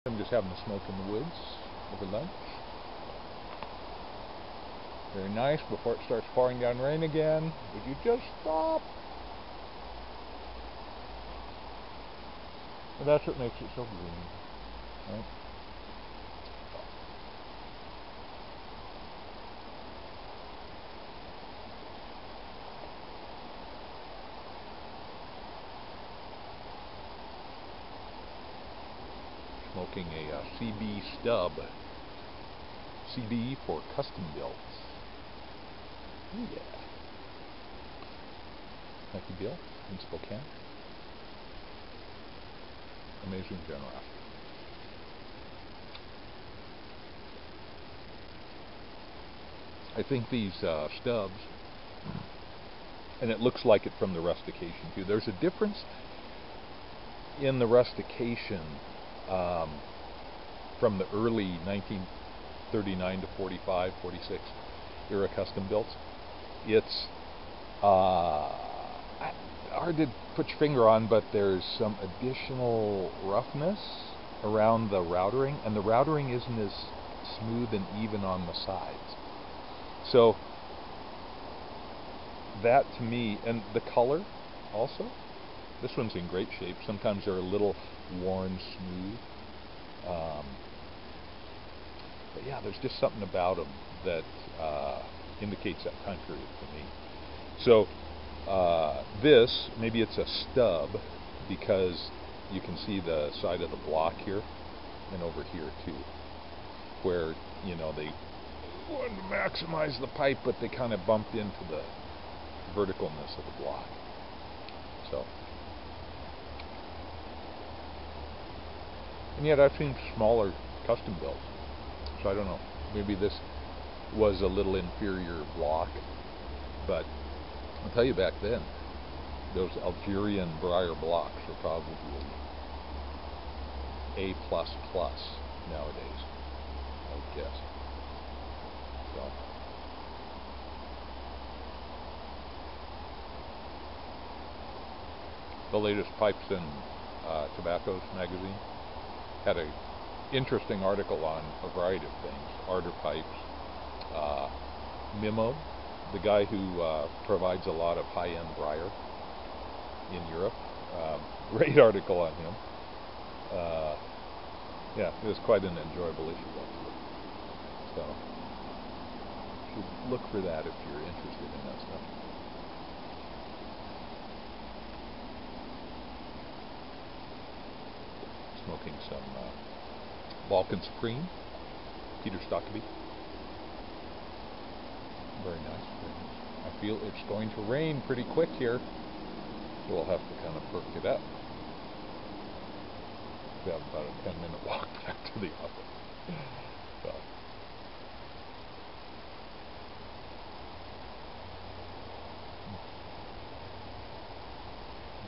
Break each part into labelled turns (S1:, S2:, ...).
S1: I'm just having a smoke in the woods over lunch. Very nice before it starts pouring down rain again. Would you just stop? But that's what makes it so green, right? Smoking a CB Stub. CB for custom builds. Ooh, yeah. Lucky Bill in Spokane. Amazing generosity. I think these stubs, and it looks like it from the rustication too. There's a difference in the rustication from the early 1939 to 45, 46 era custom builds. It's hard to put your finger on, but there's some additional roughness around the routering, and the routering isn't as smooth and even on the sides. So that to me, and the color also, this one's in great shape. Sometimes they're a little worn smooth. But yeah, there's just something about them that indicates that time period to me. So this, maybe it's a stub, because you can see the side of the block here and over here too, where, you know, they wanted to maximize the pipe, but they kind of bumped into the verticalness of the block. So, and yet I've seen smaller custom builds, so I don't know, maybe this was a little inferior block, but I'll tell you, back then those Algerian briar blocks are probably A++ nowadays, I would guess. So the latest Pipes and Tobaccos magazine had an interesting article on a variety of things. Ardor pipes, Mimo, the guy who provides a lot of high-end briar in Europe. Great article on him. Yeah, it was quite an enjoyable issue. So you should look for that if you're interested in that stuff. Smoking some Balkan Supreme, Peter Stokkebye. Very nice, very nice. I feel it's going to rain pretty quick here, so we'll have to kind of perk it up. We have about a 10-minute walk back to the office. So.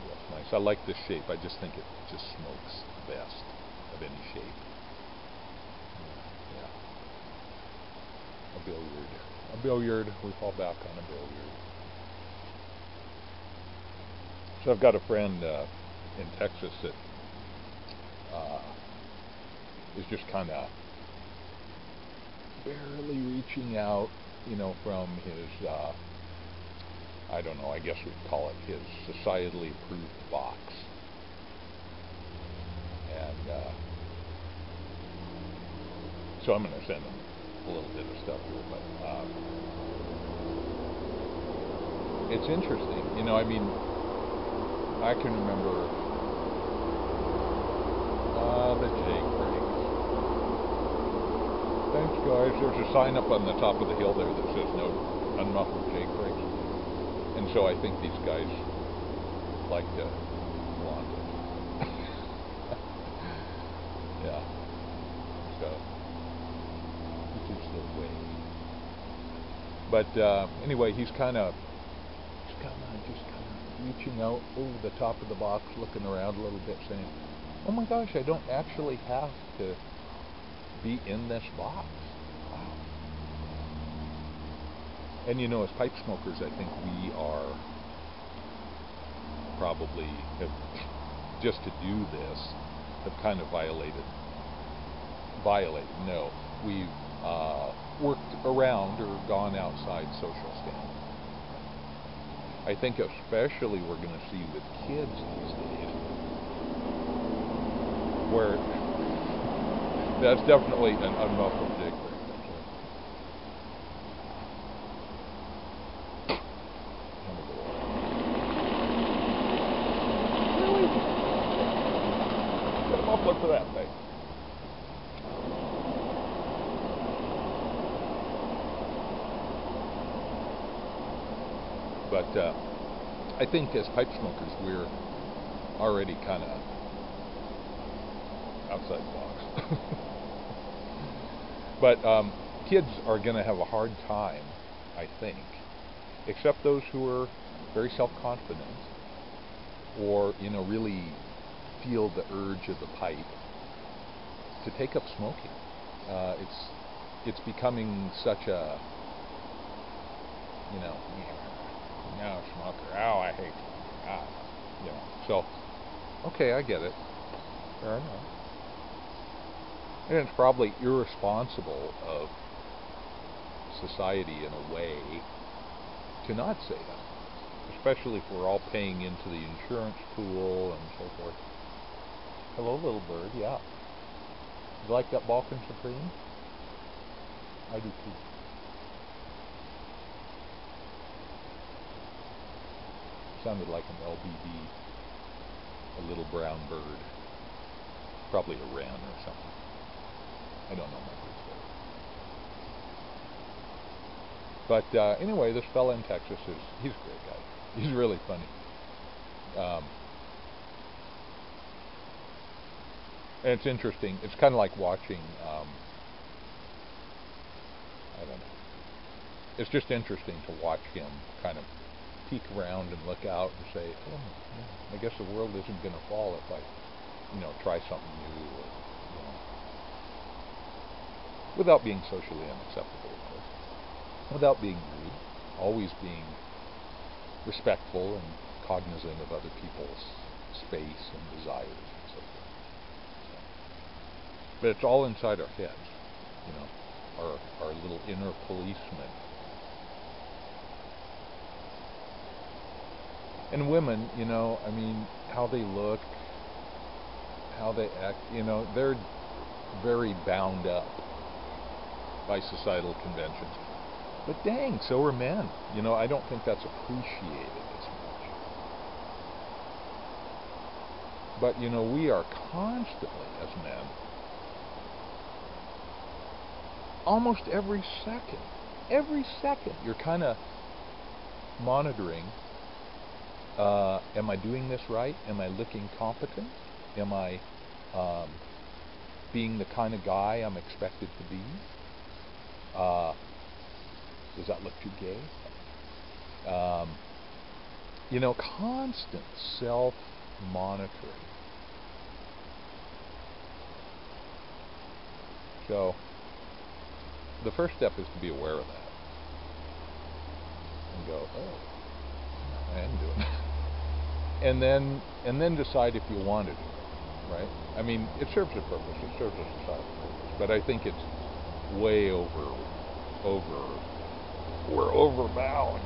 S1: That's nice. I like this shape. I just think it just smokes the best of any shape. Yeah. A billiard. A billiard. We fall back on a billiard. So I've got a friend in Texas that is just kind of barely reaching out, you know, from his, I don't know, I guess we'd call it his societally approved box. And so I'm going to send him a little bit of stuff here, but it's interesting, you know, I mean, I can remember the Jake rigs. Thanks, guys. There's a sign up on the top of the hill there that says no unmuffled Jake rigs. And so I think these guys like to flaunt it. Yeah. So, which is the way. But anyway, he's kind of reaching out over the top of the box, looking around a little bit, saying, oh my gosh, I don't actually have to be in this box. Wow. And you know, as pipe smokers, I think we are probably, just to do this, have kind of violated violated. No, we've worked around or gone outside social standards. I think especially we're going to see with kids these days, where that's definitely an unmuffled dig. Really? Get a muffler for that thing. But I think as pipe smokers, we're already kind of outside the box. But kids are going to have a hard time, I think, except those who are very self-confident or, really feel the urge of the pipe to take up smoking. It's becoming such a, no, smoker. Oh, I hate smoking. So, okay, I get it. Fair enough. And it's probably irresponsible of society in a way to not say that, especially if we're all paying into the insurance pool and so forth. Hello, little bird. Yeah. You like that Balkan Supreme? I do too. Sounded like an LBD, a little brown bird. Probably a wren or something. I don't know my birds better. But anyway, this fella in Texas he's a great guy. He's really funny. And it's interesting. It's kind of like watching, I don't know. It's just interesting to watch him kind of peek around and look out and say, oh, yeah, I guess the world isn't going to fall if I, try something new. Or, without being socially unacceptable, of course. Without being rude. Always being respectful and cognizant of other people's space and desires and so forth. But it's all inside our heads, our little inner policeman. And women, how they look, how they act, they're very bound up by societal conventions. But dang, so are men. I don't think that's appreciated as much. But, we are constantly, as men, almost every second, you're kind of monitoring, am I doing this right? Am I looking competent? Am I being the kind of guy I'm expected to be? Does that look too gay? Constant self-monitoring. So, the first step is to be aware of that. And go, oh, I am doing that. And then decide if you want to do it, right? It serves a purpose. It serves a societal purpose. But I think it's way we're overbound.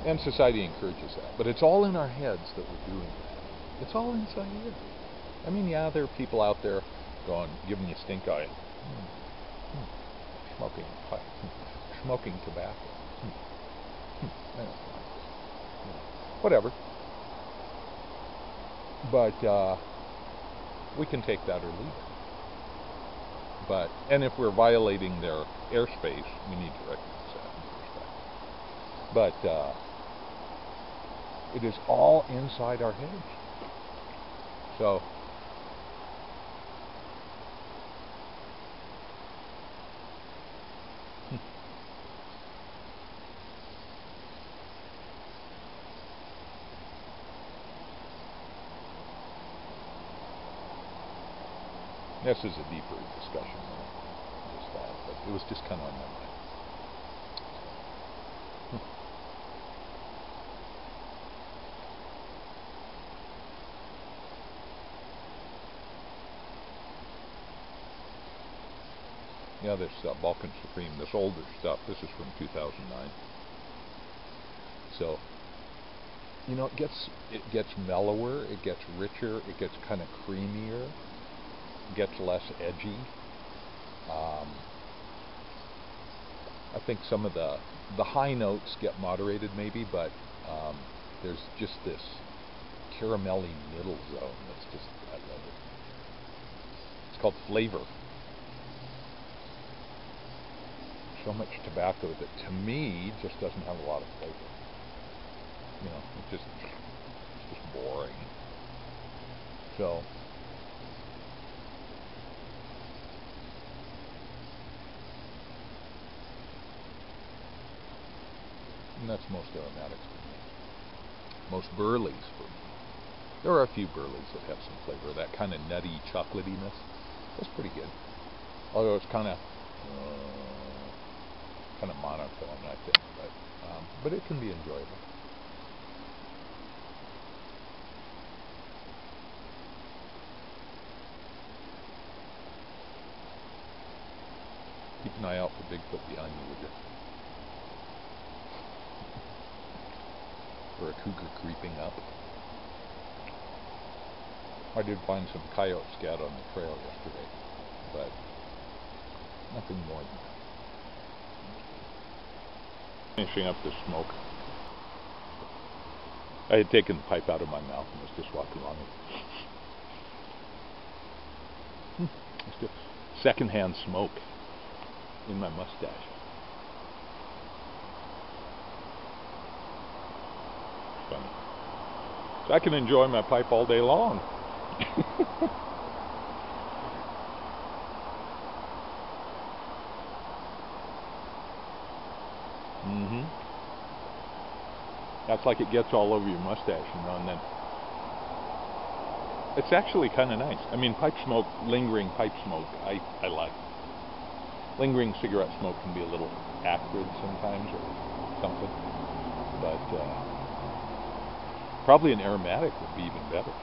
S1: And society encourages that. But it's all in our heads that we're doing that. It's all inside here. Yeah, there are people out there giving you stink eye. Smoking pipe. Smoking tobacco. I don't like this. Whatever. But we can take that or leave it. And if we're violating their airspace, we need to recognize that and respect. But it is all inside our heads. So this is a deeper discussion than just that, but it was just kind of on my mind. Yeah, this Balkan Supreme, this older stuff. This is from 2009. So, you know, it gets mellower, it gets richer, it gets kind of creamier, it gets less edgy. I think some of the high notes get moderated maybe, but there's just this caramelly middle zone that's just, I love it. It's called flavor. So much tobacco that to me just doesn't have a lot of flavor. You know, it's just boring. So and that's most aromatics for me. Most burleys for me. There are a few burleys that have some flavor. That kind of nutty chocolatiness. That's pretty good. Although it's kind of monotone, I think. But it can be enjoyable. Keep an eye out for Bigfoot behind you, would you? Or a cougar creeping up. I did find some coyote scat on the trail yesterday, but nothing more than that. Finishing up the smoke. I had taken the pipe out of my mouth and was just walking along it. It's just secondhand smoke in my mustache. Funny. So I can enjoy my pipe all day long. That's like it gets all over your mustache, you know, and then it's actually kind of nice. I mean, pipe smoke, lingering pipe smoke, I like. Lingering cigarette smoke can be a little acrid sometimes or something, but probably an aromatic would be even better.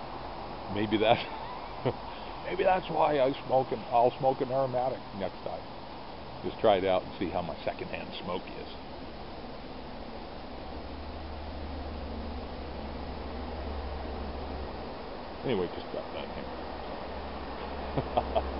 S1: Maybe that's why I'll smoke an aromatic next time. Just try it out and see how my secondhand smoke is. Anyway, just drop that in here.